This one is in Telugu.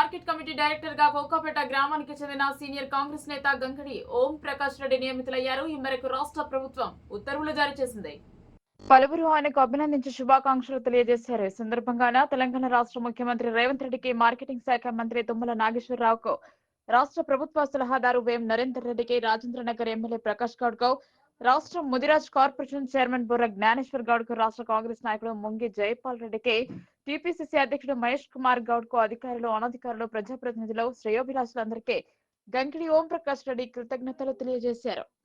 మార్కెట్ కమిటీ డైరెక్టర్ గా కోకాపేట గ్రామానికి చెందిన సీనియర్ కాంగ్రెస్ నేత గంగడి ఓం ప్రకాష్ రెడ్డి నియమితులయ్యారు. ఈ మేరకు రాష్ట్ర ప్రభుత్వం ఉత్తర్వులు జారీ చేసింది. పలువురు ఆయనకు అభినందించి శుభాకాంక్షలు తెలియజేశారు. ఈ సందర్భంగా తెలంగాణ రాష్ట్ర ముఖ్యమంత్రి రేవంత్ రెడ్డికి, మార్కెటింగ్ శాఖ మంత్రి తుమ్మల నాగేశ్వరరావుకు, రాష్ట్ర ప్రభుత్వ సలహాదారు వేం నరేందర్ రెడ్డికి, రాజేంద్రనగర్ ఎమ్మెల్యే ప్రకాష్ గౌడ్ కు, రాష్ట్ర ముదిరాజ్ కార్పొరేషన్ చైర్మన్ బుర్ర జ్ఞానేశ్వర్ గౌడ్ కు, రాష్ట్ర కాంగ్రెస్ నాయకుడు ముంగి జైపాల్ రెడ్డికి, టీపీసీసీ అధ్యక్షుడు మహేష్ కుమార్ గౌడ్ కు, అధికారులు, అనధికారులు, ప్రజాప్రతినిధులు, శ్రేయోభిలాషులందరికీ గంగిడి ఓం ప్రకాష్ రెడ్డి కృతజ్ఞతలు తెలియజేశారు.